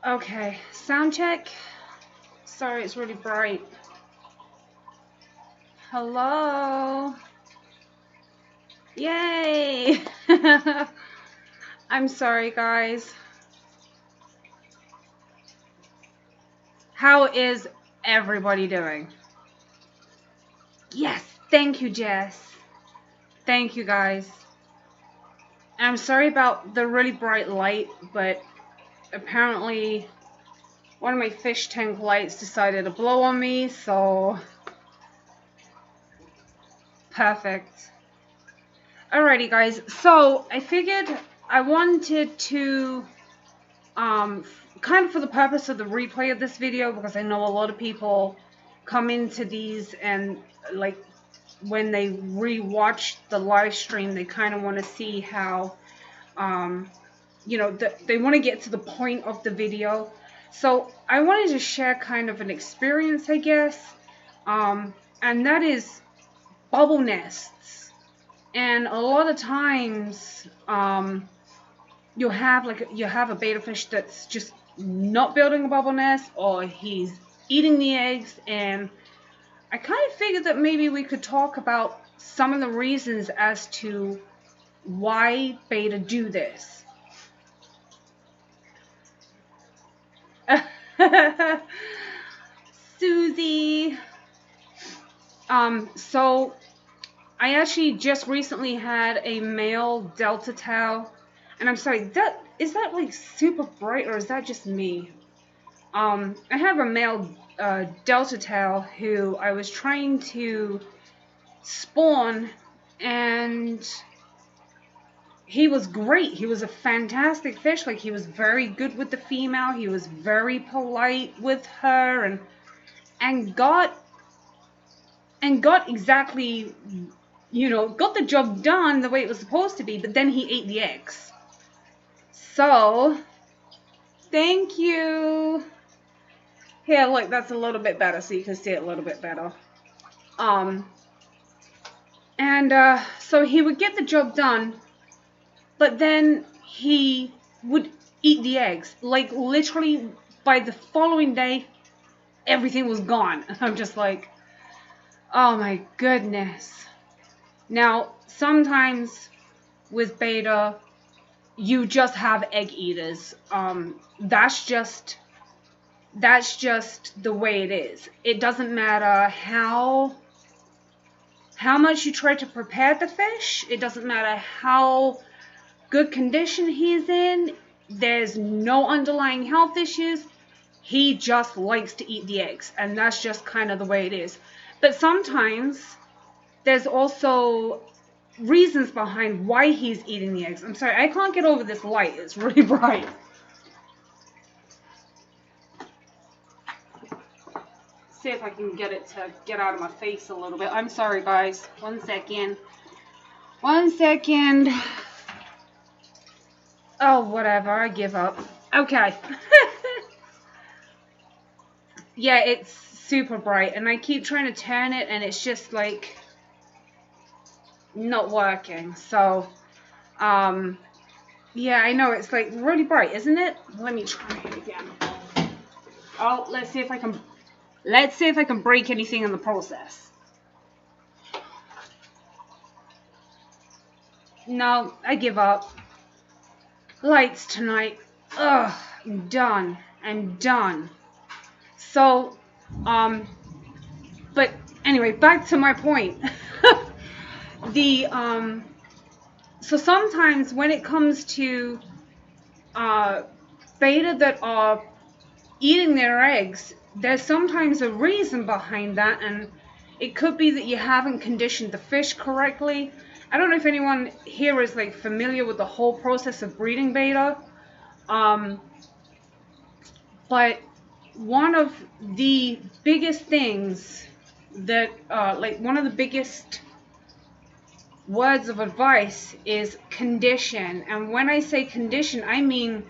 Okay, sound check. Sorry, it's really bright. Hello. Yay. I'm sorry, guys. How is everybody doing? Yes, thank you, Jess. Thank you, guys. I'm sorry about the really bright light, but apparently one of my fish tank lights decided to blow on me, so perfect. Alrighty, guys. So I figured I wanted to, kind of for the purpose of the replay of this video, because I know a lot of people come into these and like when they re-watch the live stream, they kind of want to see how, they want to get to the point of the video. So I wanted to share kind of an experience, I guess, and that is bubble nests. And a lot of times, you have a betta fish that's just not building a bubble nest, or he's eating the eggs. And I kind of figured that maybe we could talk about some of the reasons as to why betta do this. Susie. So I actually just recently had a male Delta Tau, and I'm sorry, is that like super bright, or is that just me? I have a male Delta Tau who I was trying to spawn, and he was great. He was a fantastic fish. Like, he was very good with the female. He was very polite with her, and got exactly, got the job done the way it was supposed to be, but then he ate the eggs. So, thank you. Here, look, that's a little bit better, so you can see it a little bit better. So he would get the job done, but then he would eat the eggs. Like, literally, by the following day, everything was gone. I'm just like, oh my goodness. Now, sometimes with betta, you just have egg eaters. That's just the way it is. It doesn't matter how much you try to prepare the fish. It doesn't matter how good condition he's in. There's no underlying health issues. He just likes to eat the eggs, and that's just kind of the way it is. But sometimes there's also reasons behind why he's eating the eggs. I'm sorry, I can't get over this light. It's really bright. See if I can get it to get out of my face a little bit. I'm sorry, guys. 1 second. 1 second. Oh, whatever. I give up. Okay. Yeah, it's super bright, and I keep trying to turn it, and it's just like not working. So, yeah, I know it's like really bright, isn't it? Let me try it again. Oh, let's see if I can break anything in the process. No, I give up. Lights tonight. Ugh, I'm done. So, but anyway, back to my point. So sometimes when it comes to betta that are eating their eggs, there's sometimes a reason behind that, and it could be that you haven't conditioned the fish correctly. I don't know if anyone here is like familiar with the whole process of breeding betta, but one of the biggest things that, one of the biggest words of advice is condition. And when I say condition, I mean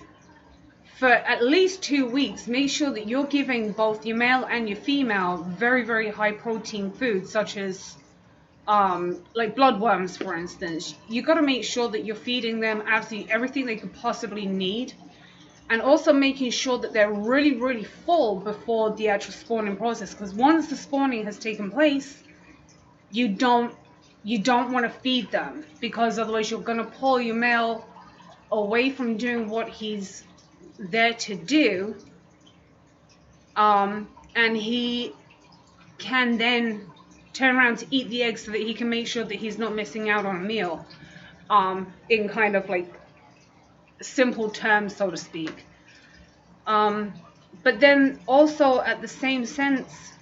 for at least 2 weeks, make sure that you're giving both your male and your female very, very high protein foods, such as like bloodworms, for instance. You got to make sure that you're feeding them absolutely everything they could possibly need. and also making sure that they're really, really full before the actual spawning process. Because once the spawning has taken place, you don't want to feed them, because otherwise you're going to pull your male away from doing what he's there to do, and he can then turn around to eat the eggs so that he can make sure that he's not missing out on a meal, in kind of like simple terms, so to speak. But then also at the same sense,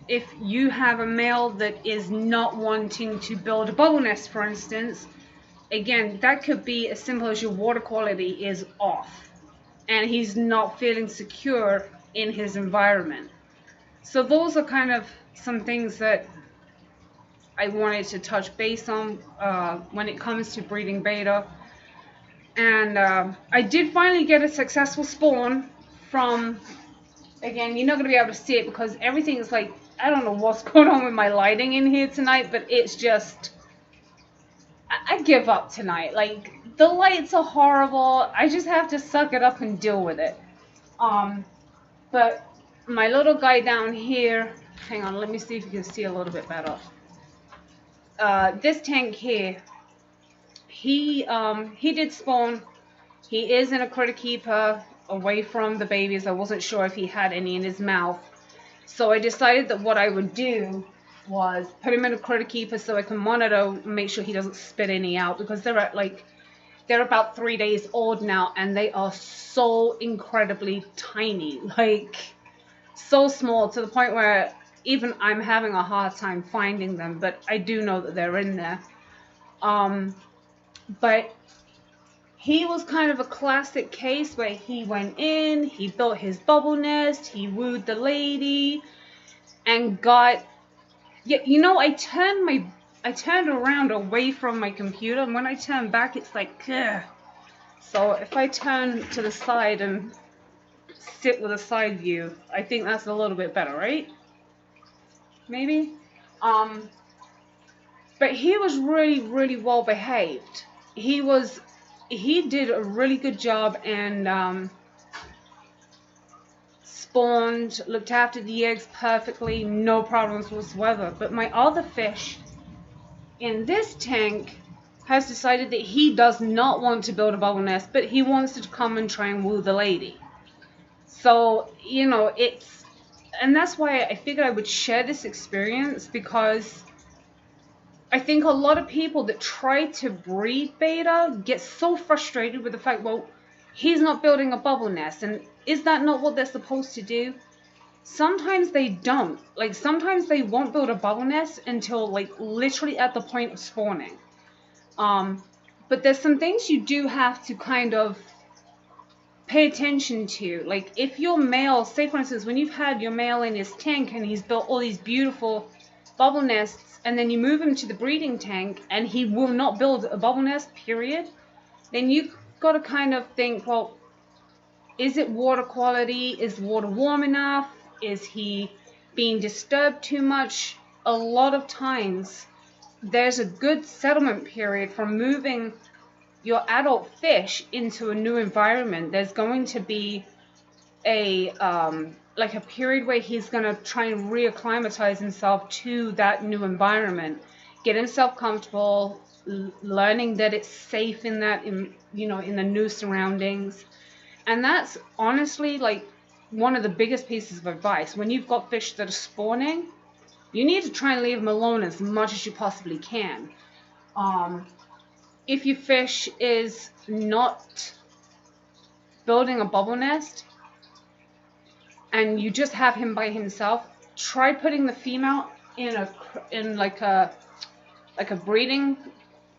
if you have a male that is not wanting to build a bubble nest, for instance, again, that could be as simple as your water quality is off and he's not feeling secure in his environment. So those are kind of some things that I wanted to touch base on when it comes to breeding beta. And I did finally get a successful spawn from, again, you're not going to be able to see it because everything is like, I don't know what's going on with my lighting in here tonight, but it's just, I give up tonight. Like, the lights are horrible. I just have to suck it up and deal with it. But my little guy down here, hang on, let me see if you can see a little bit better. This tank here, he did spawn. He is in a critter keeper away from the babies. I wasn't sure if he had any in his mouth. So I decided that what I would do was put him in a critter keeper so I can monitor and make sure he doesn't spit any out, because they're about 3 days old now and they are so incredibly tiny, like so small, to the point where even I'm having a hard time finding them, but I do know that they're in there. But he was kind of a classic case where he went in, he built his bubble nest, he wooed the lady, and got, yeah, you know, I turned around away from my computer, and when I turn back, it's like, ugh. So if I turn to the side and sit with a side view, I think that's a little bit better, right? Maybe? But he was really, really well behaved. He did a really good job and spawned, looked after the eggs perfectly, no problems whatsoever. But my other fish in this tank has decided that he does not want to build a bubble nest, but he wants to come and try and woo the lady. So, you know, and that's why I figured I would share this experience, because I think a lot of people that try to breed beta get so frustrated with the fact, well, he's not building a bubble nest, and is that not what they're supposed to do? Sometimes they don't. Like, sometimes they won't build a bubble nest until, like, literally at the point of spawning. But there's some things you do have to kind of pay attention to. Like, if your male, say for instance, when you've had your male in his tank and he's built all these beautiful bubble nests, and then you move him to the breeding tank and he will not build a bubble nest, period, then you've got to kind of think, well, is it water quality? Is water warm enough? Is he being disturbed too much? A lot of times there's a good settlement period from moving your adult fish into a new environment. There's going to be a like a period where he's going to try and reacclimatize himself to that new environment, get himself comfortable, learning that it's safe in that, in the new surroundings. And that's honestly like one of the biggest pieces of advice. When you've got fish that are spawning, you need to try and leave them alone as much as you possibly can. If your fish is not building a bubble nest and you just have him by himself, try putting the female in like a breeding,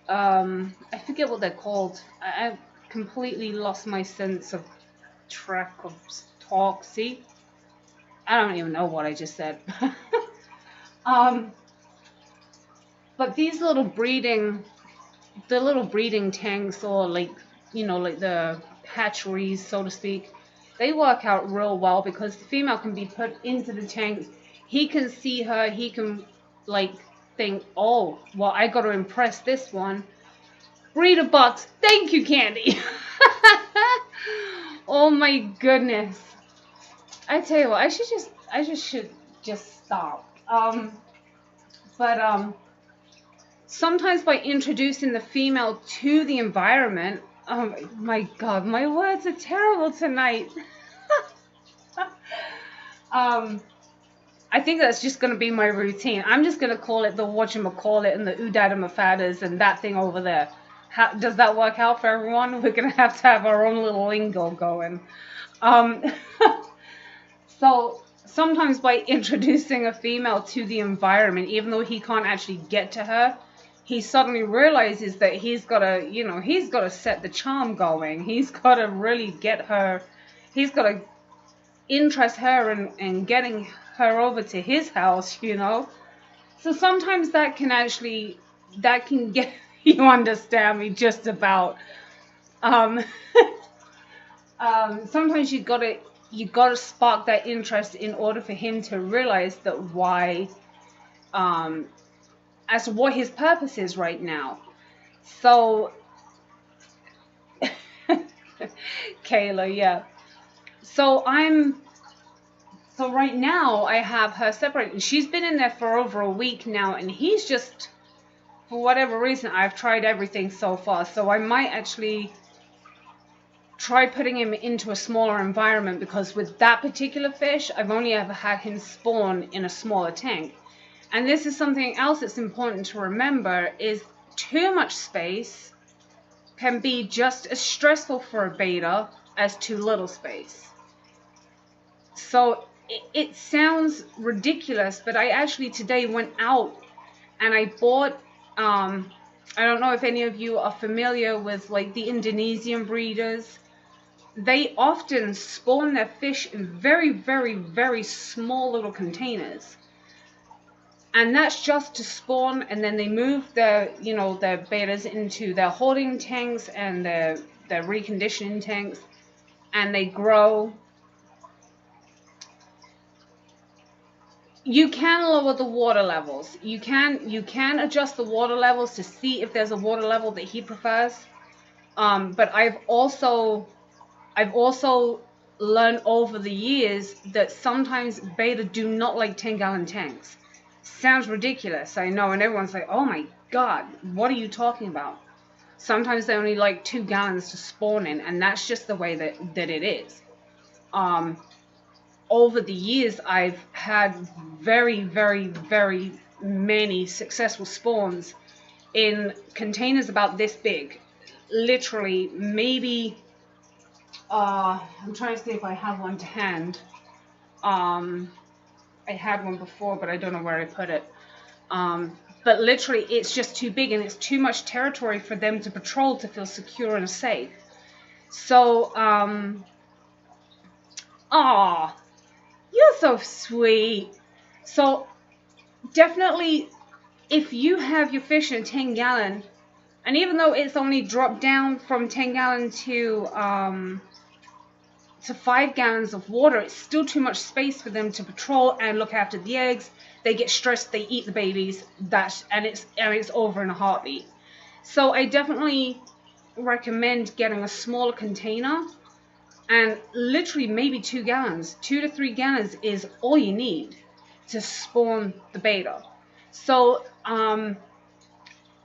I forget what they're called. I completely lost my sense of track of talk. See, I don't even know what I just said. But these little breeding tanks, or like the hatcheries, so to speak, they work out real well because the female can be put into the tank. He can see her. He can like think, oh, well, I got to impress this one. Breed a box. Thank you, Candy. Oh my goodness. I tell you what, I just should just stop. But sometimes by introducing the female to the environment, oh my God, my words are terrible tonight. um, I think that's just going to be my routine. I'm just going to call it the whatchamacallit and the oodadamafadas and that thing over there. Does that work out for everyone? We're going to have our own little lingo going. Um, so sometimes by introducing a female to the environment, even though he can't actually get to her, he suddenly realizes that he's got to set the charm going. He's got to really get her. He's got to interest her in getting her over to his house. So sometimes that can get you understand me just about. Um, sometimes you gotta spark that interest in order for him to realize that why, as to what his purpose is right now. So, Kayla, yeah. So So right now I have her separated. She's been in there for over a week now, and he's just, for whatever reason, I've tried everything so far. So I might actually try putting him into a smaller environment, because with that particular fish, I've only ever had him spawn in a smaller tank. And this is something else that's important to remember, is too much space can be just as stressful for a beta as too little space. So it sounds ridiculous, but I actually today went out and I bought, I don't know if any of you are familiar with like the Indonesian breeders. They often spawn their fish in very, very, very small little containers. And that's just to spawn, and then they move their betas into their holding tanks and their reconditioning tanks, and they grow. You can lower the water levels. You can adjust the water levels to see if there's a water level that he prefers. But I've also learned over the years that sometimes beta do not like 10-gallon tanks. Sounds ridiculous, I know, and everyone's like, oh my God, what are you talking about? Sometimes they only like 2 gallons to spawn in, and that's just the way that it is. Over the years, I've had very, very, very many successful spawns in containers about this big. Literally, maybe, I'm trying to see if I have one to hand. I had one before, but I don't know where I put it. But literally, it's just too big, and it's too much territory for them to patrol to feel secure and safe. So, you're so sweet. So, definitely, if you have your fish in a 10-gallon, and even though it's only dropped down from 10-gallon to 5 gallons of water, it's still too much space for them to patrol and look after the eggs. They get stressed, they eat the babies, and it's over in a heartbeat. So I definitely recommend getting a smaller container, and literally maybe 2 gallons, 2 to 3 gallons is all you need to spawn the beta. So, and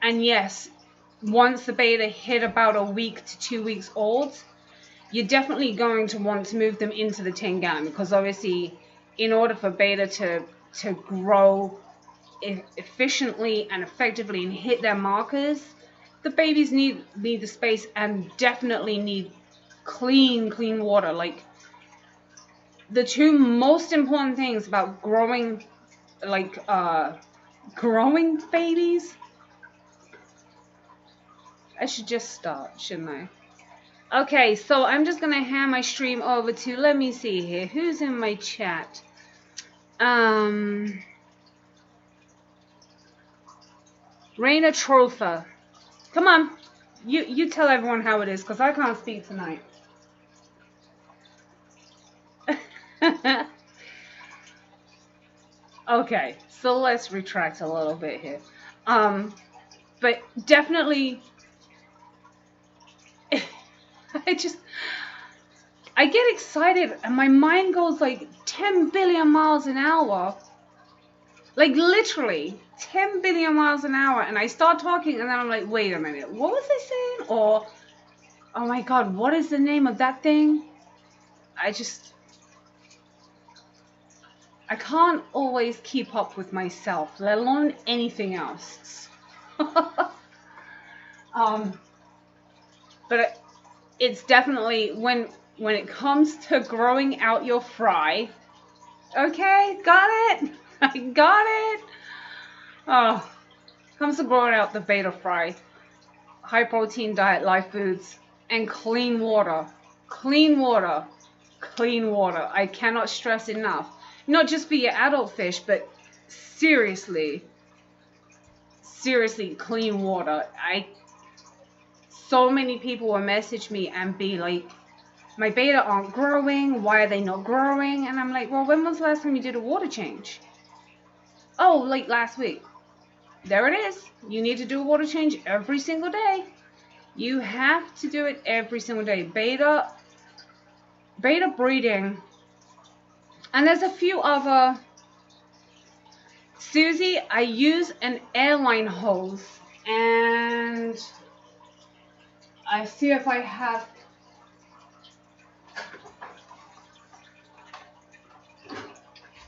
yes, once the beta hit about a week to 2 weeks old, you're definitely going to want to move them into the 10-gallon, because obviously, in order for beta to grow efficiently and effectively and hit their markers, the babies need the space and definitely need clean water. Like, the two most important things about growing babies. I should just start, shouldn't I? Okay, so I'm just gonna hand my stream over to, let me see here, who's in my chat? Raina Trotha. Come on, you tell everyone how it is, because I can't speak tonight. Okay, so let's retract a little bit here. But definitely, I get excited and my mind goes like 10 billion miles an hour. Like literally 10 billion miles an hour. And I start talking and then I'm like, wait a minute, what was I saying? Or, oh my God, what is the name of that thing? I can't always keep up with myself, let alone anything else. But it's definitely when it comes to growing out your fry. Okay, got it. I got it. Oh, comes to growing out the beta fry, high protein diet, live foods, and clean water. Clean water. Clean water. I cannot stress enough. Not just for your adult fish, but seriously, clean water. So many people will message me and be like, my beta aren't growing. Why are they not growing? And I'm like, well, when was the last time you did a water change? Oh, like last week. There it is. You need to do a water change every single day. You have to do it every single day. Beta breeding. And there's a few other. Susie, I use an airline hose. And I see if I have.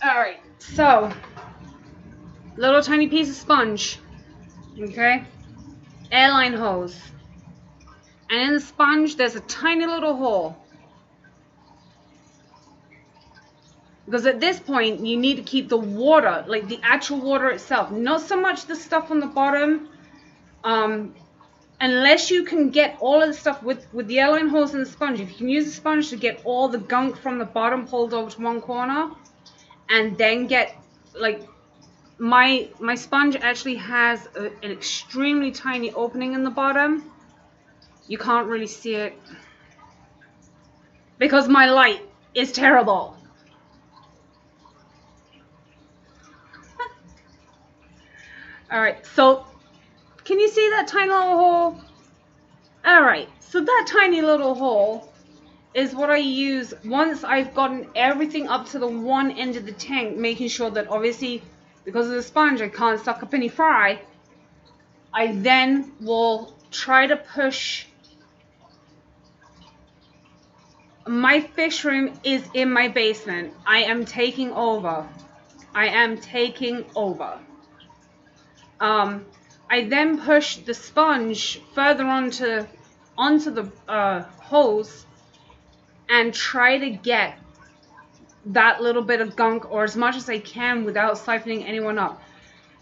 Alright, so. Little tiny piece of sponge. Okay? Airline hose. And in the sponge, there's a tiny little hole. Because at this point, you need to keep the water, like the actual water itself, not so much the stuff on the bottom. Unless you can get all of the stuff with the airline hose and the sponge, if you can use the sponge to get all the gunk from the bottom pulled over to one corner, and then get, like, my sponge actually has an extremely tiny opening in the bottom. You can't really see it because my light is terrible. Alright, so can you see that tiny little hole? Alright, so that tiny little hole is what I use once I've gotten everything up to the one end of the tank, making sure that obviously because of the sponge I can't suck up any fry. I then will try to push. My fish room is in my basement. I am taking over. I then push the sponge further onto the hose and try to get that little bit of gunk or as much as I can without siphoning anyone up.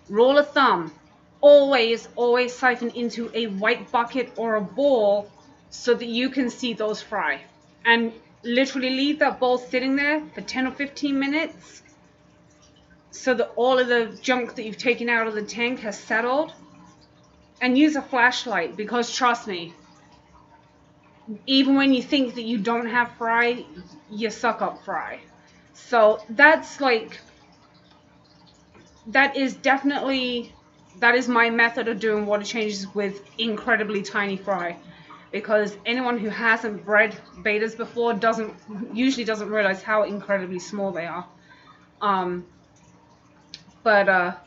Rule of thumb, always siphon into a white bucket or a bowl so that you can see those fry. And literally leave that bowl sitting there for 10 or 15 minutes so that all of the junk that you've taken out of the tank has settled. And use a flashlight, because trust me, even when you think that you don't have fry, you suck up fry. So that is my method of doing water changes with incredibly tiny fry. Because anyone who hasn't bred betas before usually doesn't realize how incredibly small they are. But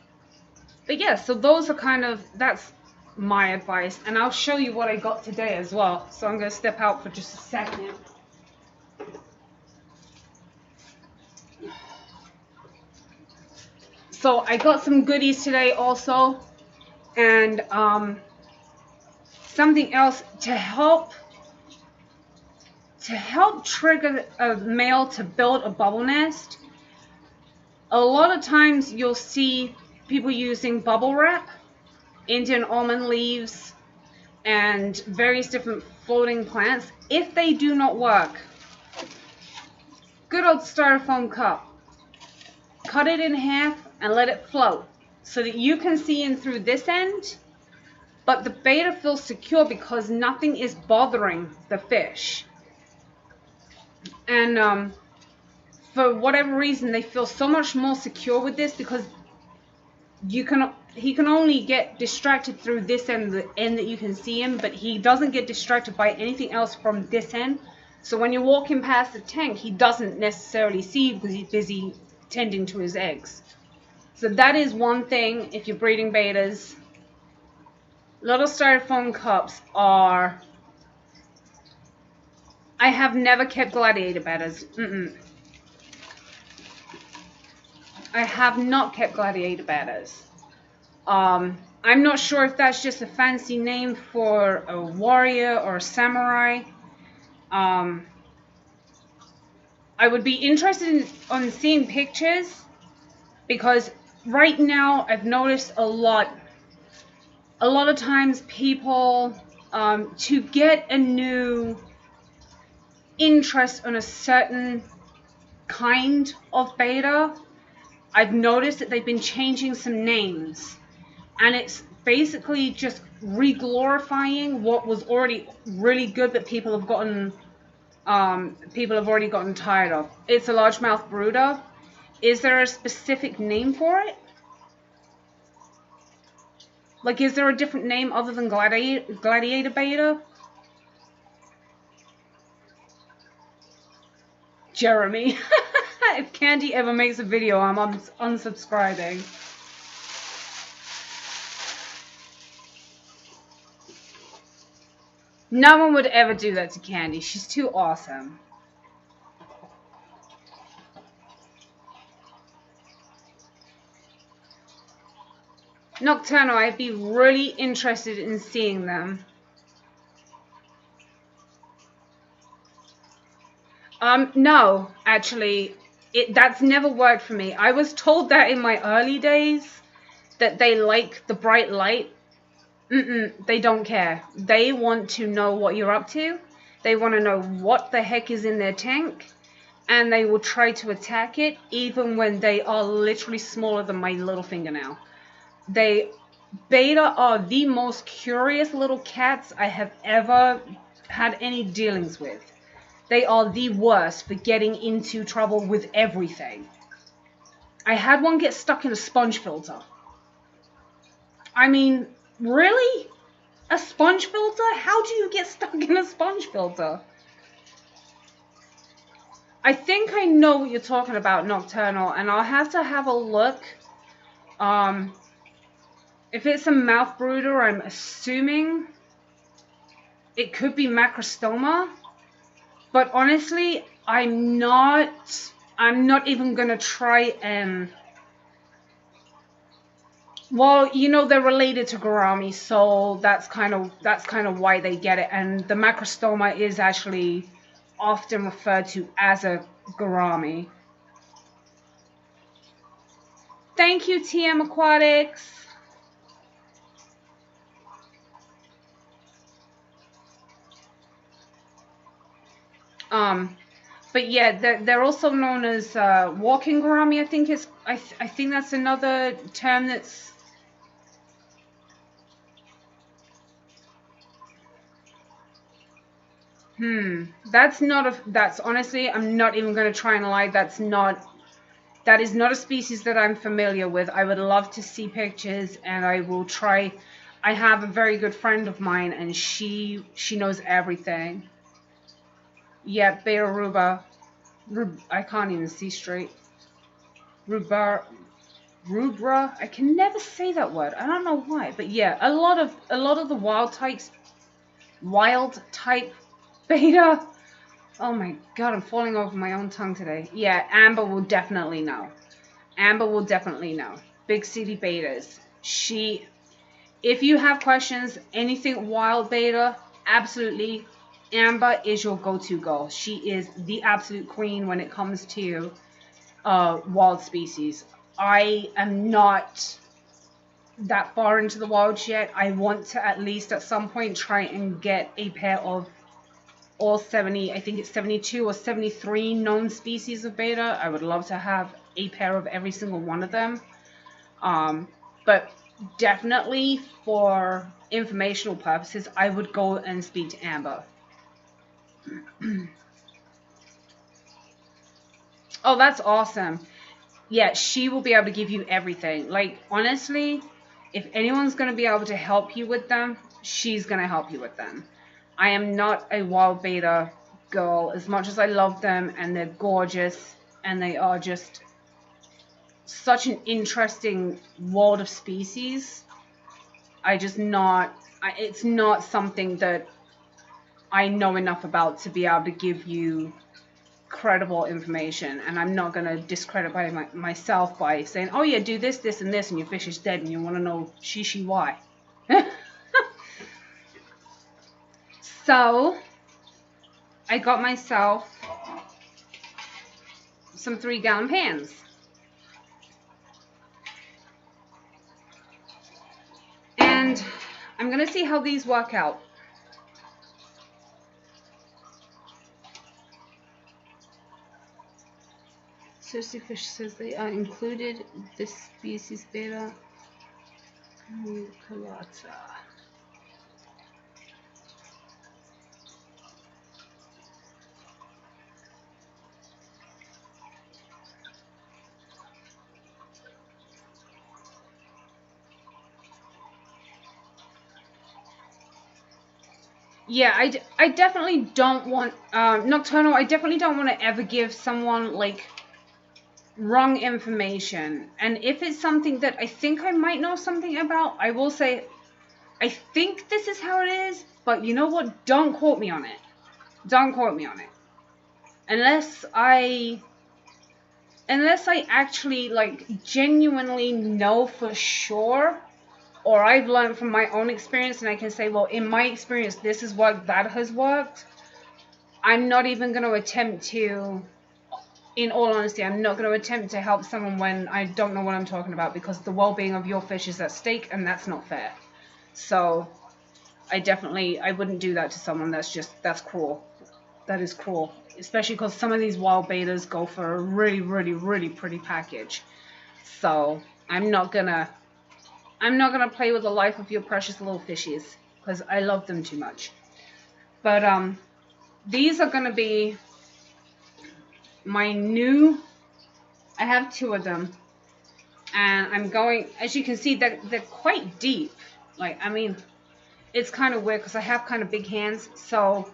yeah, so those are that's my advice, and I'll show you what I got today as well. So I'm going to step out for just a second. So I got some goodies today also, and something else to help trigger a male to build a bubble nest. A lot of times you'll see people using bubble wrap, Indian almond leaves, and various different floating plants. If they do not work, good old styrofoam cup. Cut it in half and let it float so that you can see in through this end, but the beta feels secure because nothing is bothering the fish. And for whatever reason, they feel so much more secure with this because he can only get distracted through this end, the end that you can see him, but he doesn't get distracted by anything else from this end. So when you're walking past the tank, he doesn't necessarily see you because he's busy tending to his eggs. So that is one thing if you're breeding betas. Little styrofoam cups are... I have never kept gladiator betas. I have not kept gladiator betas. I'm not sure if that's just a fancy name for a warrior or a samurai. I would be interested in seeing pictures, because right now I've noticed a lot of times people, to get a new interest in a certain kind of beta, I've noticed that they've been changing some names, and it's basically just re-glorifying what was already really good that people have already gotten tired of. It's a largemouth brooder. Is there a specific name for it? Like, is there a different name other than gladiator beta? Jeremy. If Candy ever makes a video, I'm unsubscribing. No one would ever do that to Candy. She's too awesome. Nocturnal, I'd be really interested in seeing them. No, actually, that's never worked for me. I was told that in my early days, that they like the bright light. They don't care. They want to know what you're up to. They want to know what the heck is in their tank, and they will try to attack it even when they are literally smaller than my little fingernail. Beta are the most curious little cats I have ever had any dealings with. They are the worst for getting into trouble with everything. I had one get stuck in a sponge filter. I mean, really? A sponge filter? How do you get stuck in a sponge filter? I think I know what you're talking about, Nocturnal, and I'll have to have a look. If it's a mouth brooder, I'm assuming it could be Macrostoma. But honestly, I'm not even gonna try and... Well, you know, they're related to gourami, so that's kind of why they get it. And the Macrostoma is actually often referred to as a gourami. Thank you, TM Aquatics. But yeah, they're also known as walking gourami. I think that's another term that's... That's honestly, I'm not even going to try and lie. That is not a species that I'm familiar with. I would love to see pictures, and I will try. I have a very good friend of mine, and she knows everything. Yeah, Beta Ruba. I can't even see straight. Rubra. I can never say that word. I don't know why, but yeah, a lot of the wild type beta. Oh my god, I'm falling over my own tongue today. Yeah, Amber will definitely know. Big City Betas. If you have questions, anything wild beta, absolutely, Amber is your go-to girl. She is the absolute queen when it comes to wild species. I am not that far into the wilds yet. I want to at least at some point try and get a pair of all 70, I think it's 72 or 73 known species of beta. I would love to have a pair of every single one of them. But definitely for informational purposes, I would go and speak to Amber. Oh, that's awesome. Yeah, she will be able to give you everything. Like, honestly, if anyone's going to be able to help you with them, she's going to help you with them. I am not a wild beta girl, as much as I love them and they're gorgeous and they are just such an interesting world of species, it's not something that I know enough about to be able to give you credible information. And I'm not going to discredit myself by saying, oh yeah, do this, this, and this, and your fish is dead and you want to know she why. So I got myself some 3-gallon pans. And I'm going to see how these work out. Cersei Fish says they are included this species beta muculata. Yeah, I definitely don't want, Nocturnal, I definitely don't want to ever give someone, like, wrong information. And if it's something that I think I might know something about, I will say, I think this is how it is, but you know what? Don't quote me on it. Don't quote me on it. Unless I actually, like, genuinely know for sure, or I've learned from my own experience and I can say, well, in my experience, this is what that has worked. I'm not even going to attempt to, in all honesty, I'm not going to attempt to help someone when I don't know what I'm talking about, because the well-being of your fish is at stake and that's not fair. So I wouldn't do that to someone. That's cruel. That is cruel. Especially because some of these wild betas go for a really, really, really pretty package. So I'm not gonna play with the life of your precious little fishies, because I love them too much. But these are gonna be my new. I have 2 of them, and I'm going. As you can see, they're quite deep. Like, I mean, it's kind of weird because I have kind of big hands, so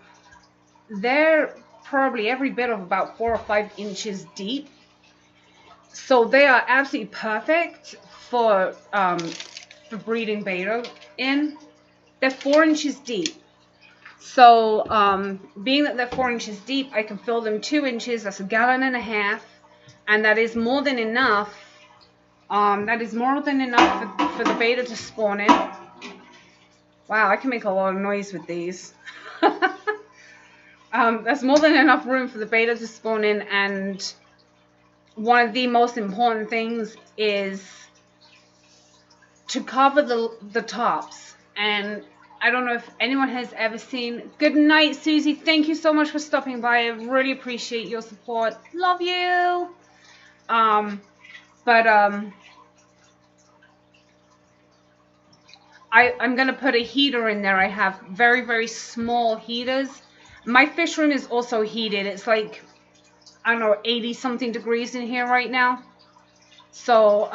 they're probably every bit of about 4 or 5 inches deep. So they are absolutely perfect for breeding beta in. They're 4 inches deep. So being that they're 4 inches deep, I can fill them 2 inches. That's 1.5 gallons, and that is more than enough. That is more than enough for the beta to spawn in. Wow, I can make a lot of noise with these. That's more than enough room for the beta to spawn in, and one of the most important things is to cover the tops. And I don't know if anyone has ever seen. Good night, Susie. Thank you so much for stopping by. I really appreciate your support. Love you. I'm gonna put a heater in there. I have very, very small heaters. My fish room is also heated. It's like, I don't know, 80 something degrees in here right now. So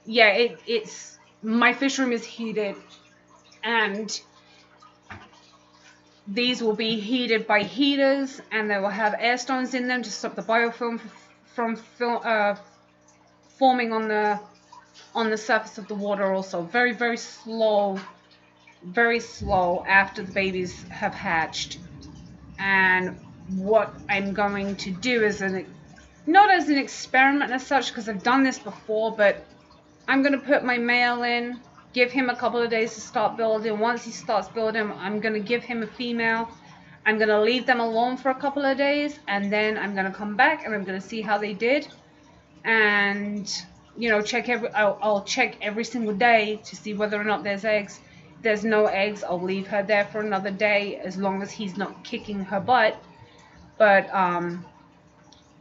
yeah, it's my fish room is heated, and these will be heated by heaters, and they will have air stones in them to stop the biofilm from forming on the surface of the water. Also very, very slow after the babies have hatched. And what I'm going to do is not as an experiment as such, because I've done this before, but I'm going to put my male in, give him a couple of days to start building. Once he starts building, I'm going to give him a female. I'm going to leave them alone for a couple of days, and then I'm going to come back and I'm going to see how they did. And, you know, I'll check every single day to see whether or not there's eggs. If there's no eggs, I'll leave her there for another day, as long as he's not kicking her butt. But,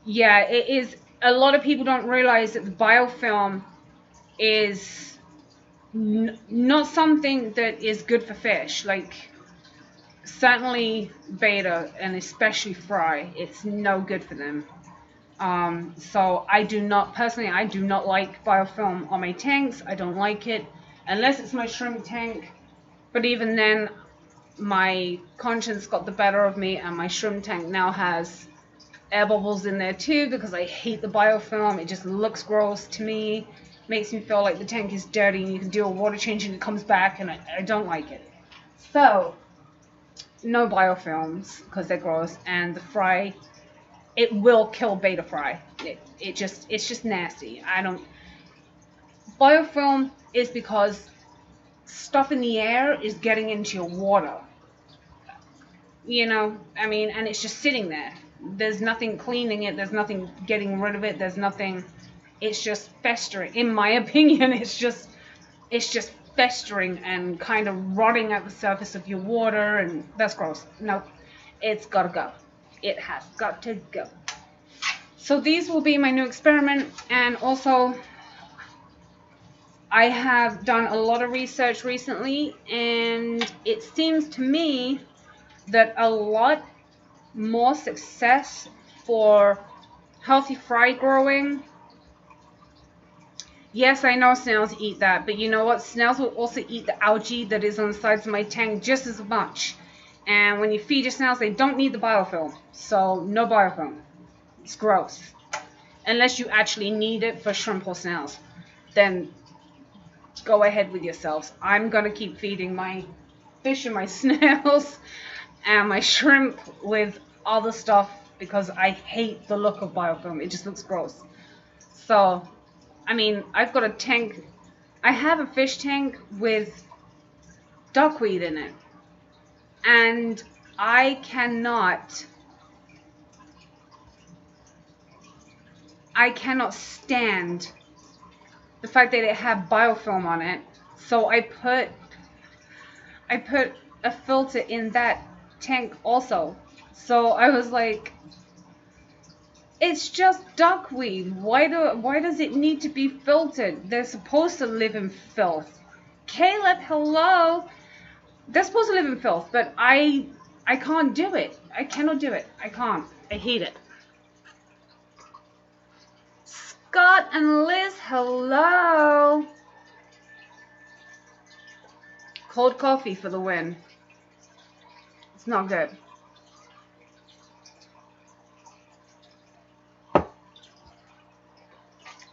yeah, it is. A lot of people don't realize that the biofilm is not something that is good for fish. Like, certainly beta and especially fry, it's no good for them. So I do not like biofilm on my tanks. I don't like it unless it's my shrimp tank. But even then, my conscience got the better of me, and my shrimp tank now has air bubbles in there too, because I hate the biofilm. It just looks gross to me. Makes me feel like the tank is dirty and you can do a water change and it comes back, and I don't like it. So, no biofilms because they're gross, and the fry, it will kill beta fry. It's just nasty. I don't. Biofilm is because stuff in the air is getting into your water. You know, I mean, and it's just sitting there. There's nothing cleaning it. There's nothing getting rid of it. There's nothing. It's just festering. In my opinion, it's just festering and kind of rotting at the surface of your water, and that's gross. No, it's gotta go. It has got to go. So these will be my new experiment, and also I have done a lot of research recently, and it seems to me that a lot more success for healthy fry growing. Yes, I know snails eat that, but you know what? Snails will also eat the algae that is on the sides of my tank just as much. And when you feed your snails, they don't need the biofilm. So, no biofilm. It's gross. Unless you actually need it for shrimp or snails. Then, go ahead with yourselves. I'm going to keep feeding my fish and my snails and my shrimp with other stuff because I hate the look of biofilm. It just looks gross. So, I mean, I've got a tank. I have a fish tank with duckweed in it. And I cannot stand the fact that it had biofilm on it. So I put a filter in that tank also. So I was like, it's just duckweed. Why does it need to be filtered? They're supposed to live in filth. Caleb, hello. They're supposed to live in filth, but I can't do it. I cannot do it. I can't. I hate it. Scott and Liz, hello. Cold coffee for the win. It's not good.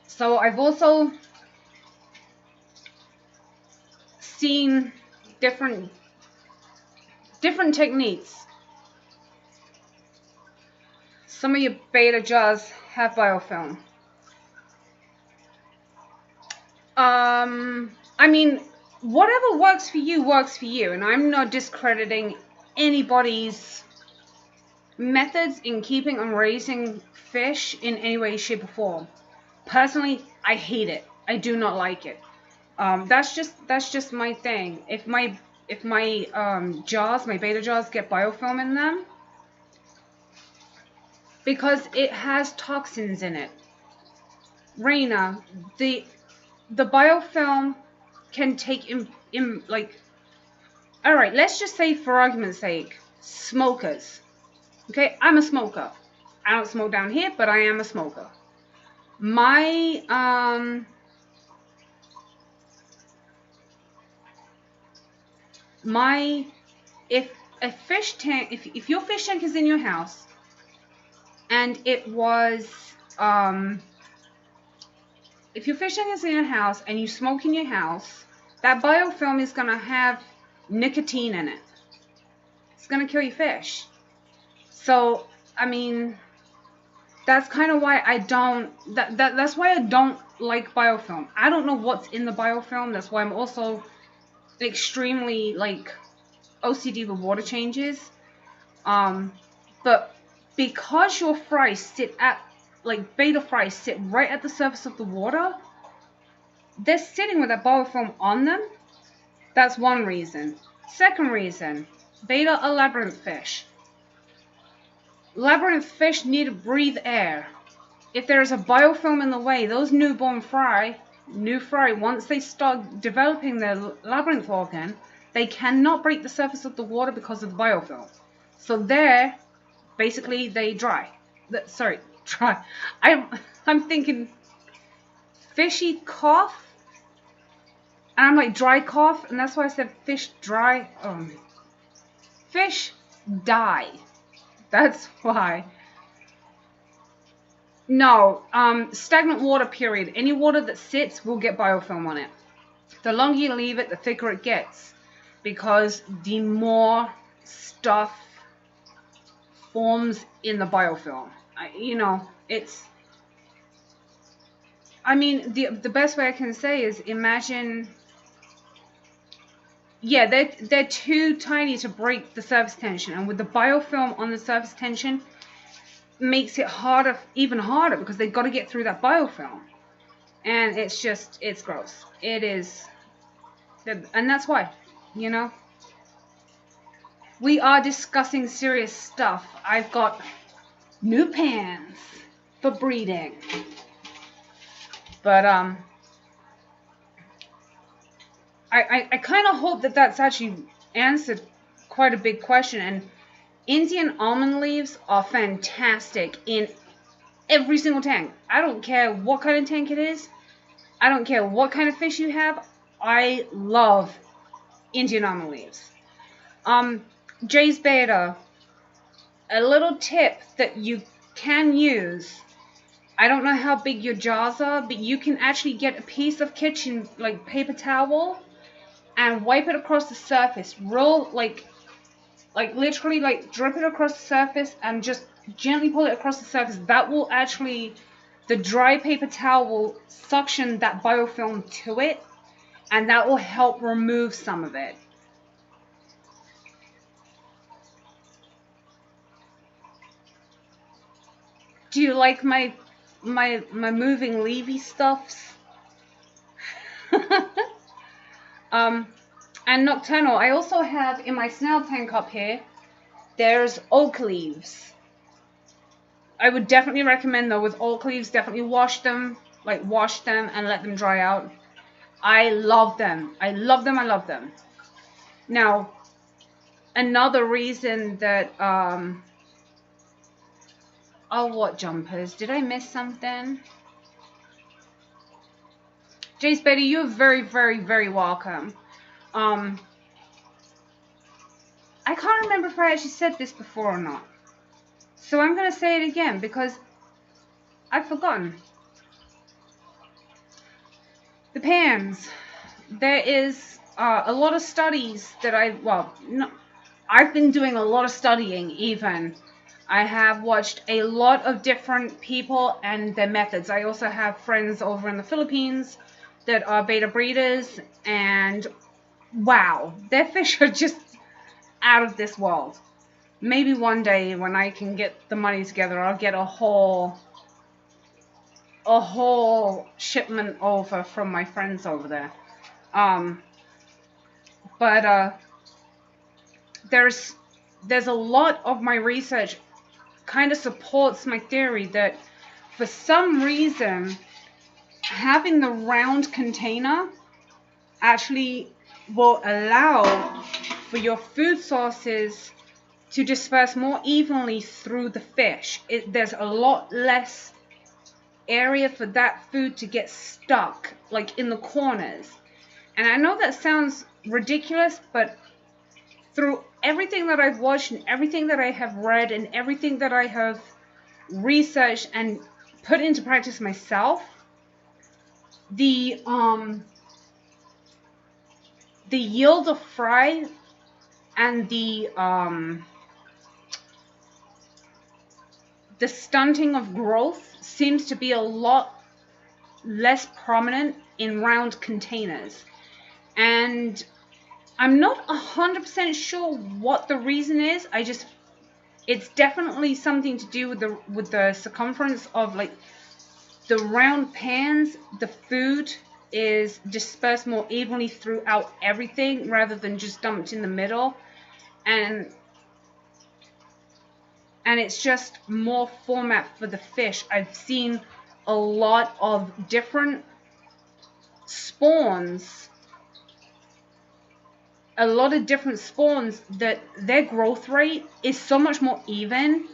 So I've also seen different techniques. Some of your beta jars have biofilm. I mean, whatever works for you, and I'm not discrediting anybody's methods in keeping and raising fish in any way, shape, or form. Personally, I hate it. I do not like it. That's just my thing. If my jars, my beta jars, get biofilm in them, because it has toxins in it. Raina, the biofilm can take in like, all right, let's just say for argument's sake, smokers. Okay, I'm a smoker. I don't smoke down here, but I am a smoker. If a fish tank, if your fish tank is in your house, and it was, if your fish tank is in your house and you smoke in your house, that biofilm is going to have nicotine in it. It's going to kill your fish. So, I mean, that's kind of why I don't, that's why I don't like biofilm. I don't know what's in the biofilm. That's why I'm also extremely, like, OCD with water changes. But because your fries sit at, like, beta fries sit right at the surface of the water, they're sitting with that biofilm on them. That's one reason. Second reason, beta are labyrinth fish. Labyrinth fish need to breathe air. If there's a biofilm in the way, those newborn new fry, once they start developing their labyrinth organ, they cannot break the surface of the water because of the biofilm. So there, basically, they dry. Dry. I'm thinking fishy cough, and I'm like dry cough, and that's why I said fish dry. Fish die. That's why. No, stagnant water, period. Any water that sits will get biofilm on it. The longer you leave it, the thicker it gets, because the more stuff forms in the biofilm. I mean, the best way I can say is imagine, yeah, they're too tiny to break the surface tension, and with the biofilm on the surface tension, makes it harder, even harder, because they've got to get through that biofilm, and it's gross. It is, and that's why, we are discussing serious stuff. I've got new pans for breeding, but I kind of hope that that's actually answered quite a big question. And Indian almond leaves are fantastic in every single tank. I don't care what kind of tank it is. I don't care what kind of fish you have. I love Indian almond leaves. Jay's Beta, a little tip that you can use. I don't know how big your jars are, but you can actually get a piece of kitchen, like paper towel, and wipe it across the surface. Roll, like literally, like drip it across the surface and just gently pull it across the surface. That will actually, the dry paper towel will suction that biofilm to it, and that will help remove some of it. Do you like my moving Levy stuffs? And nocturnal, I also have in my snail tank up here, there's oak leaves. I would definitely recommend, though, with oak leaves, definitely wash them and let them dry out. I love them. I love them. I love them. Now, another reason that, what jumpers? Did I miss something? Jace Betty, you're very, very, very welcome. I can't remember if I actually said this before or not. So I'm going to say it again because I've forgotten. The pans. There is a lot of studies that I've been doing a lot of studying even. I have watched a lot of different people and their methods. I also have friends over in the Philippines that are beta breeders, and wow, their fish are just out of this world. Maybe one day when I can get the money together, I'll get a whole shipment over from my friends over there. But there's a lot of my research kind of supports my theory that for some reason having the round container actually will allow for your food sources to disperse more evenly through the fish. There's a lot less area for that food to get stuck, like in the corners. And I know that sounds ridiculous, but through everything that I've watched and everything that I have read and everything that I have researched and put into practice myself, the yield of fry and the stunting of growth seems to be a lot less prominent in round containers. And I'm not 100% sure what the reason is. It's definitely something to do with the circumference of like the round pans. The food is dispersed more evenly throughout everything rather than just dumped in the middle, and it's just more format for the fish. I've seen a lot of different spawns, that their growth rate is so much more even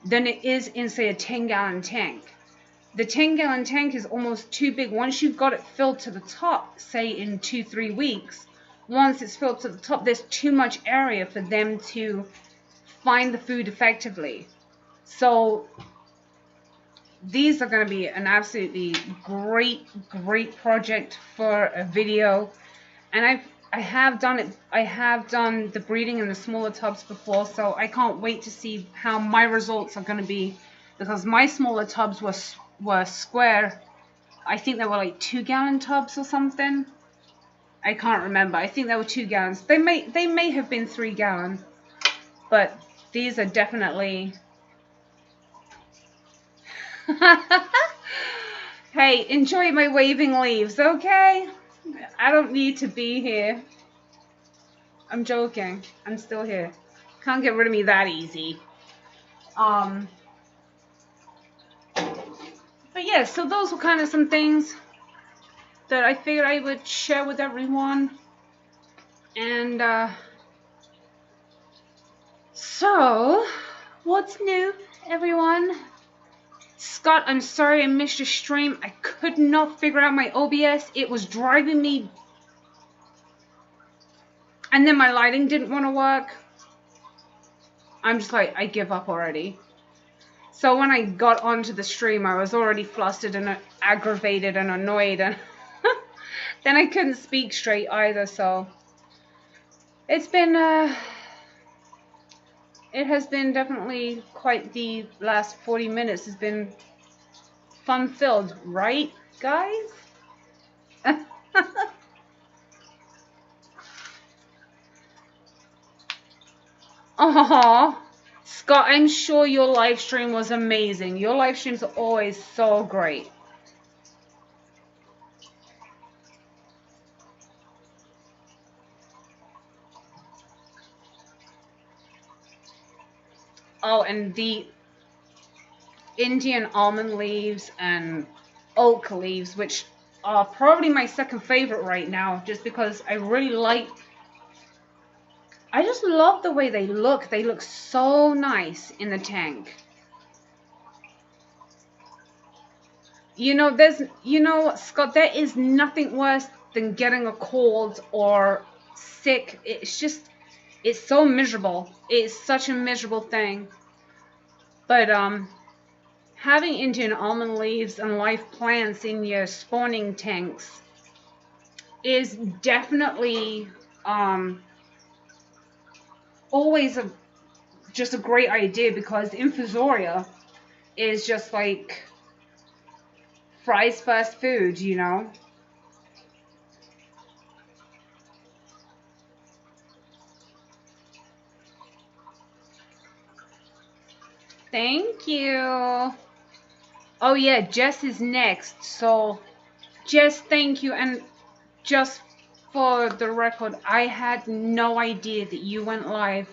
than it is in, say, a 10-gallon tank. The 10-gallon tank is almost too big. Once you've got it filled to the top, say in 2-3 weeks, once it's filled to the top, there's too much area for them to find the food effectively. So these are going to be an absolutely great project for a video. And I have done it. I have done the breeding in the smaller tubs before, so I can't wait to see how my results are going to be, because my smaller tubs were square. I think they were like 2-gallon tubs or something. I can't remember. I think they were 2 gallons. They may have been 3-gallon, but these are definitely. Hey, enjoy my waving leaves, okay? I don't need to be here. I'm joking. I'm still here. Can't get rid of me that easy. But yeah, so those were kind of some things that I figured I would share with everyone. And so, what's new, everyone? Scott, I'm sorry I missed your stream. I could not figure out my OBS. It was driving me. And then my lighting didn't want to work. I'm just like, I give up already. So when I got onto the stream, I was already flustered and aggravated and annoyed. And then I couldn't speak straight either. So it's been, it has been definitely quite the last 40 minutes has been fun-filled, right, guys? Aww. Scott, I'm sure your live stream was amazing. Your live streams are always so great. Oh, and the Indian almond leaves and oak leaves, which are probably my second favorite right now, just because I really like. I just love the way they look. They look so nice in the tank. You know, Scott, there is nothing worse than getting a cold or sick. It's so miserable. It's such a miserable thing. But having Indian almond leaves and live plants in your spawning tanks is definitely always just a great idea, because infusoria is just like Fry's first food, you know. Thank you. Oh yeah, Jess is next. So Jess, thank you. And just for the record, I had no idea that you went live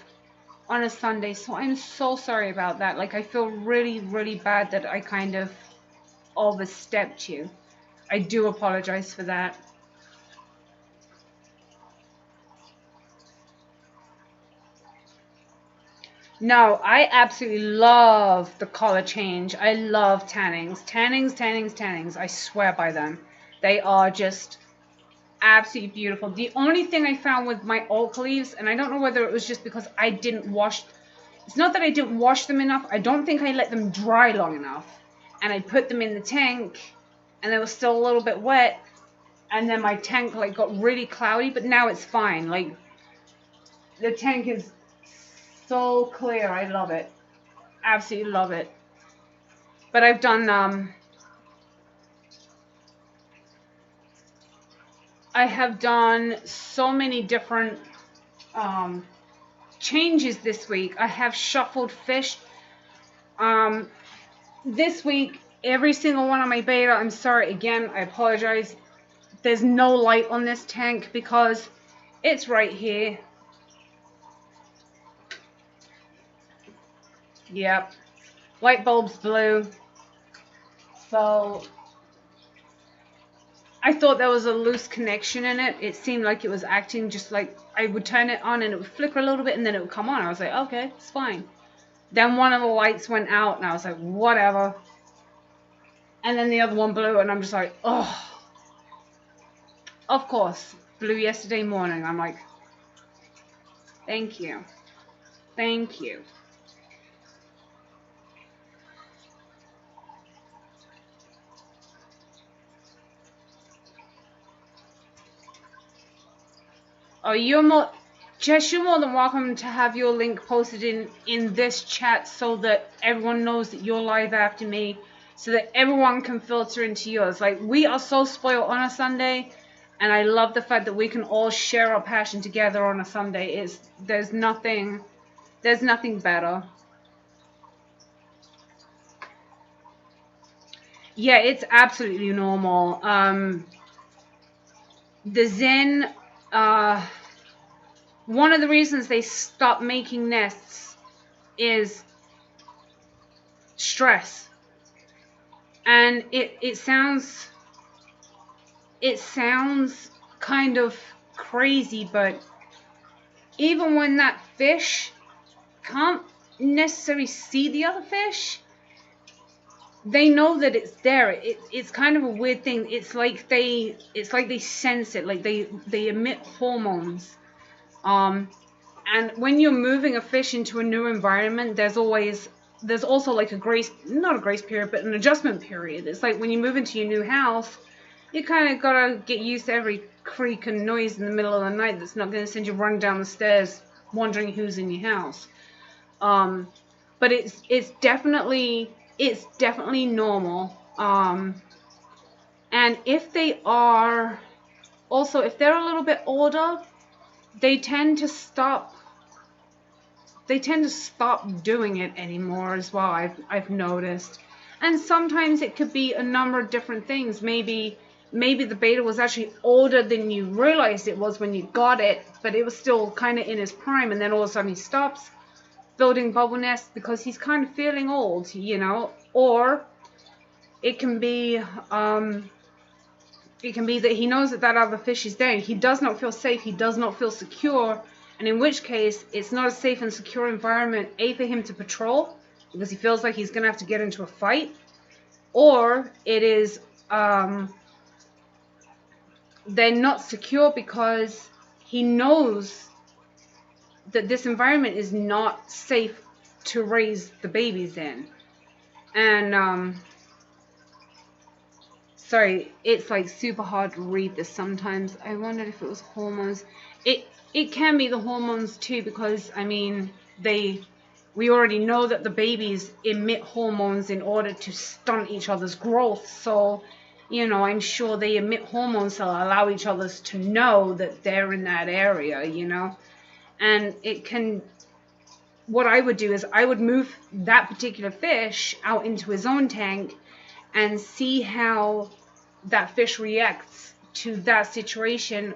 on a Sunday, so I'm so sorry about that. Like, I feel really bad that I kind of overstepped you. I do apologize for that. No, I absolutely love the color change. I love tannings. Tannings. I swear by them. They are just absolutely beautiful. The only thing I found with my oak leaves, and I don't know whether it was just because I didn't wash. It's not that I didn't wash them enough. I don't think I let them dry long enough. And I put them in the tank, and they were still a little bit wet. And then my tank like got really cloudy, but now it's fine. Like, the tank is so clear. I love it. Absolutely love it. But I've done I have done so many different changes this week. I have shuffled fish. This week, every single one of my beta, I'm sorry again, I apologize. There's no light on this tank because it's right here. Yep. Light bulb's blue. So I thought there was a loose connection in it. It seemed like it was acting just like I would turn it on and it would flicker a little bit and then it would come on. I was like, okay, it's fine. Then one of the lights went out and I was like, whatever. And then the other one blew and I'm just like, oh. Of course, flew yesterday morning. I'm like, thank you. Thank you. Oh, Jess, you're more than welcome to have your link posted in this chat so that everyone knows that you're live after me, so that everyone can filter into yours. Like, we are so spoiled on a Sunday, and I love the fact that we can all share our passion together on a Sunday. There's nothing better. Yeah, it's absolutely normal. The Zen, one of the reasons they stopped making nests is stress. And it sounds kind of crazy, but even when that fish can't necessarily see the other fish, they know that it's there. It's kind of a weird thing. It's like they sense it, like they emit hormones. And when you're moving a fish into a new environment, there's also like not a grace period, but an adjustment period. It's like when you move into your new house, you kind of gotta get used to every creak and noise in the middle of the night that's not going to send you running down the stairs wondering who's in your house. But it's definitely normal. And if they're a little bit older, they tend to stop doing it anymore as well. I've noticed. And sometimes it could be a number of different things. Maybe the beta was actually older than you realized it was when you got it, but it was still kind of in his prime, and then all of a sudden he stops building bubble nests because he's kind of feeling old, or it can be that he knows that other fish is there. He does not feel safe. He does not feel secure. And in which case, it's not a safe and secure environment, A, for him to patrol, because he feels like he's going to have to get into a fight, or it is, they're not secure because he knows that this environment is not safe to raise the babies in. And, sorry, it's like super hard to read this sometimes. I wondered if it was hormones. It can be the hormones too, because I mean we already know that the babies emit hormones in order to stunt each other's growth. So, I'm sure they emit hormones to allow each other to know that they're in that area, And what I would do is I would move that particular fish out into his own tank and see how that fish reacts to that situation.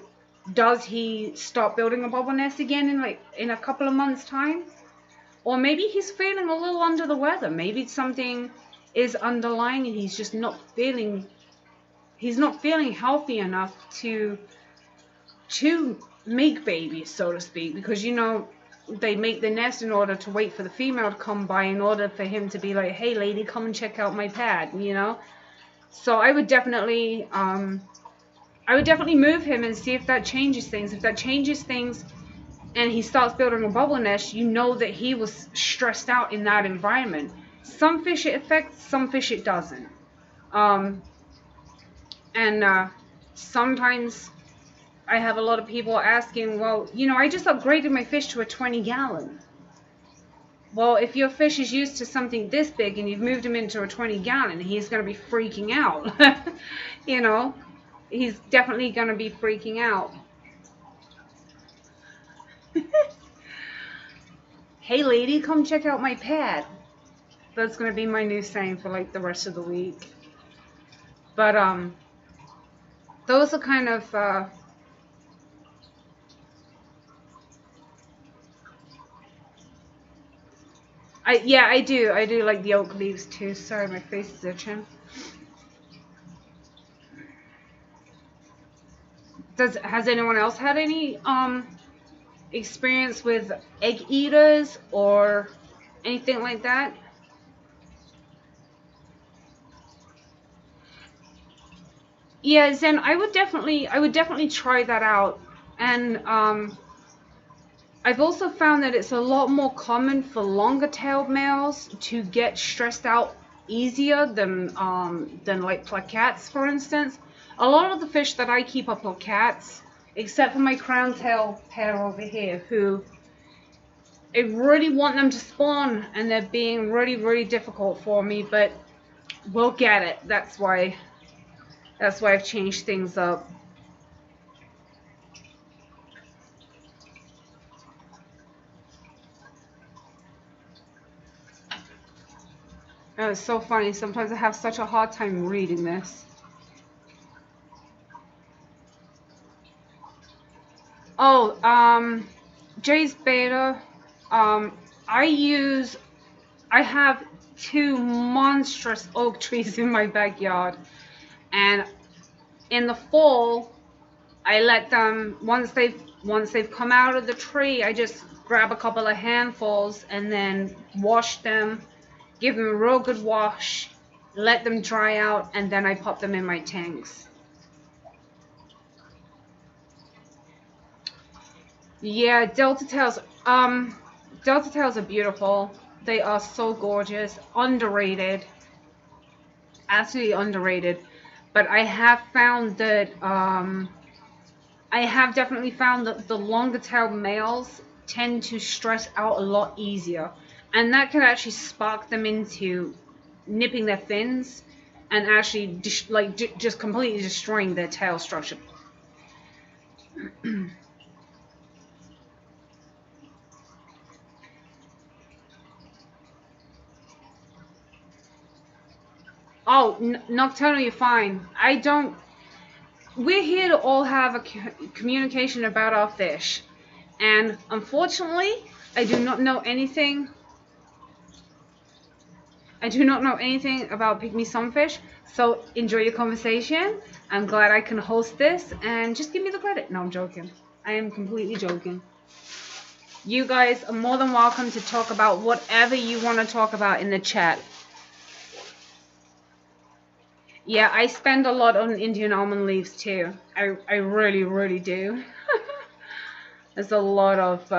Does he stop building a bubble nest again in a couple of months' time? Or maybe he's feeling a little under the weather. Maybe something is underlying and he's just not feeling healthy enough to make babies, so to speak, because they make the nest in order to wait for the female to come by, in order for him to be like, hey lady, come and check out my pad, So I would definitely move him and see if that changes things. If that changes things and he starts building a bubble nest, that he was stressed out in that environment. Some fish it affects, some fish it doesn't. Sometimes I have a lot of people asking, well, I just upgraded my fish to a 20-gallon. Well, if your fish is used to something this big and you've moved him into a 20-gallon, he's going to be freaking out. He's definitely going to be freaking out. Hey lady, come check out my pad. That's going to be my new saying for like the rest of the week. But those are kind of I do like the oak leaves too. Sorry, my face is itching. Has anyone else had any experience with egg eaters or anything like that? Yeah, Zen, I would definitely try that out. And I've also found that it's a lot more common for longer-tailed males to get stressed out easier than like plaquettes, for instance. A lot of the fish that I keep are plaquettes, except for my crown tail pair over here, who I really want them to spawn, and they're being really, really difficult for me. But we'll get it. That's why I've changed things up. It's so funny. Sometimes I have such a hard time reading this. Oh, Jay's Beta. Um, I use. I have two monstrous oak trees in my backyard, and in the fall, I let them once they've come out of the tree. I just grab a couple of handfuls and then wash them, give them a real good wash, let them dry out, and then I pop them in my tanks. Yeah, Delta tails. Delta tails are beautiful. They are so gorgeous. Underrated. Absolutely underrated. But I have definitely found that the longer tailed males tend to stress out a lot easier, and that can actually spark them into nipping their fins and actually just completely destroying their tail structure. Oh, Nocturnal, you're fine. I don't. We're here to all have a communication about our fish, and unfortunately, I do not know anything. I do not know anything about pygmy sunfish, so enjoy your conversation. I'm glad I can host this, and just give me the credit. No, I'm joking. I am completely joking. You guys are more than welcome to talk about whatever you want to talk about in the chat. Yeah, I spend a lot on Indian almond leaves too. I really, really do. There's a lot of,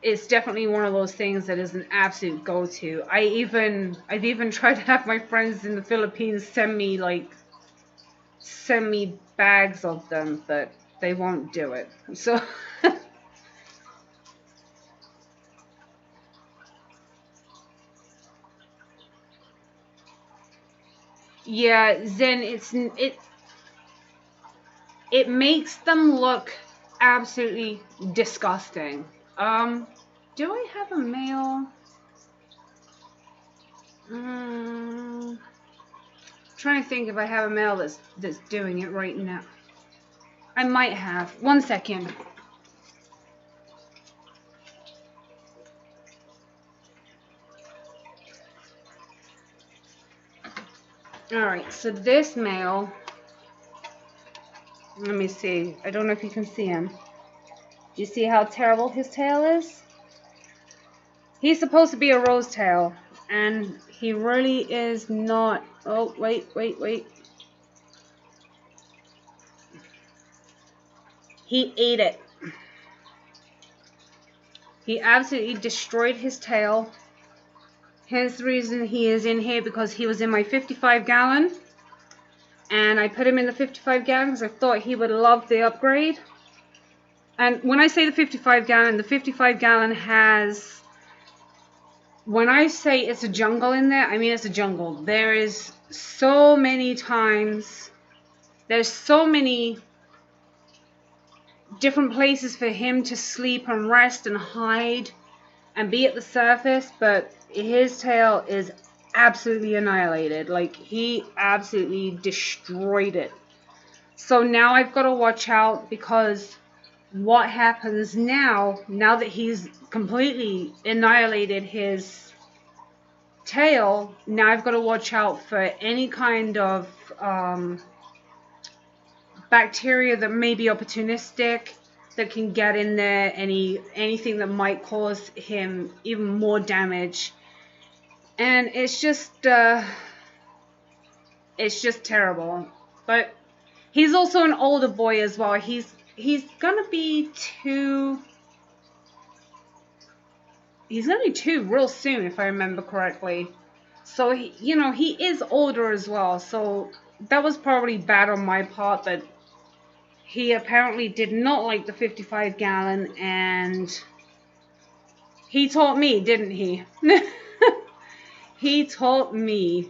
it's definitely one of those things that is an absolute go-to. I've even tried to have my friends in the Philippines send me bags of them, but they won't do it. So yeah, Zen, it makes them look absolutely disgusting. Do I have a male? Trying to think if I have a male that's doing it right now. I might have. One second. Alright, so this male, let me see. I don't know if you can see him. Do you see how terrible his tail is? He's supposed to be a rose tail, and he really is not. Oh, wait. He ate it. He absolutely destroyed his tail. Hence the reason he is in here, because he was in my 55 gallon. And I put him in the 55 gallon because I thought he would love the upgrade. And when I say the 55 gallon has... When I say it's a jungle in there, I mean it's a jungle. There is so many times... There's so many different places for him to sleep and rest and hide and be at the surface, but his tail is absolutely annihilated. Like, he absolutely destroyed it. So now I've got to watch out, because what happens now that he's completely annihilated his tail, now I've got to watch out for any kind of bacteria that may be opportunistic, that can get in there, anything that might cause him even more damage. And it's just It's just terrible. But he's also an older boy as well. He's gonna be two. He's gonna be two real soon, if I remember correctly. So he is older as well. So that was probably bad on my part, but he apparently did not like the 55 gallon, and he taught me, didn't he? He taught me.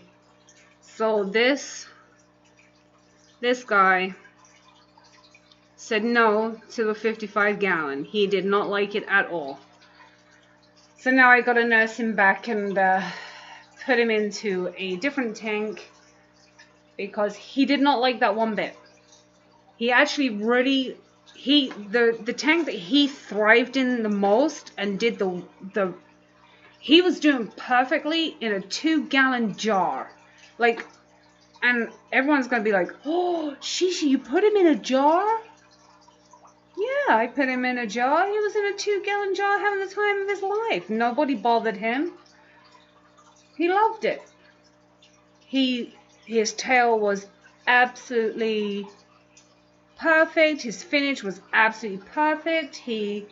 So this guy said no to the 55 gallon. He did not like it at all. So now I gotta nurse him back and put him into a different tank because he did not like that one bit. He actually really, the tank that he thrived in the most and did he was doing perfectly in a 2-gallon jar. Like, and everyone's gonna be like, oh, Shishi, you put him in a jar? Yeah, I put him in a jar. He was in a 2-gallon jar having the time of his life. Nobody bothered him. He loved it. His tail was absolutely perfect. His finish was absolutely perfect. He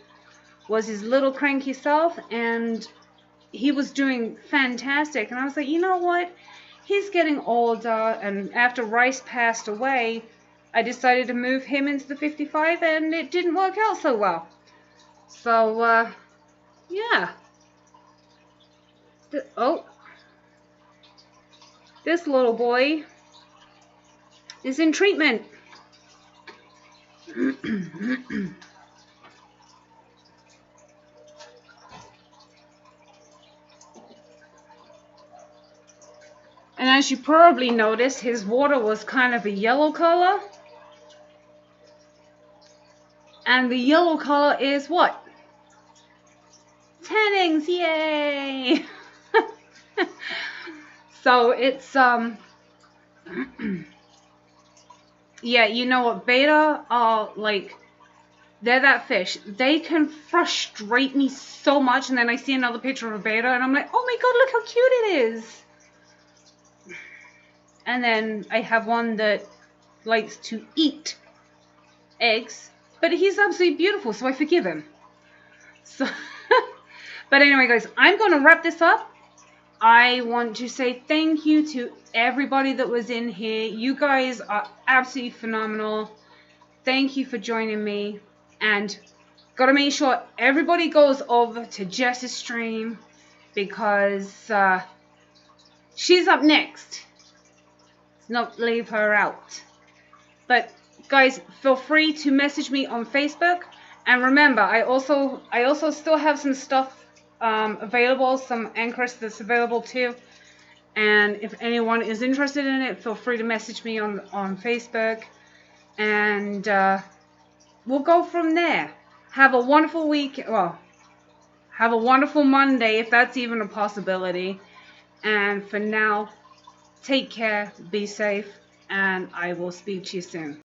was his little cranky self, and he was doing fantastic. And I was like, you know what? He's getting older, and after Rice passed away, I decided to move him into the 55, and it didn't work out so well. So, yeah. This little boy is in treatment. And as you probably noticed, his water was kind of a yellow color. And the yellow color is what? Tannings, yay! So it's, yeah, you know what, beta are like, they're that fish. They can frustrate me so much, and then I see another picture of a beta, and I'm like, oh my god, look how cute it is! And then I have one that likes to eat eggs, but he's absolutely beautiful, so I forgive him. So, but anyway, guys, I'm going to wrap this up. I want to say thank you to everybody that was in here. You guys are absolutely phenomenal. Thank you for joining me. And got to make sure everybody goes over to Jess's stream because she's up next. Let's not leave her out. But guys, feel free to message me on Facebook. And remember, I also still have some stuff available, some Anchors that's available too. And if anyone is interested in it, feel free to message me on Facebook. And we'll go from there. Have a wonderful week. Well, have a wonderful Monday, if that's even a possibility. And for now, take care, be safe, and I will speak to you soon.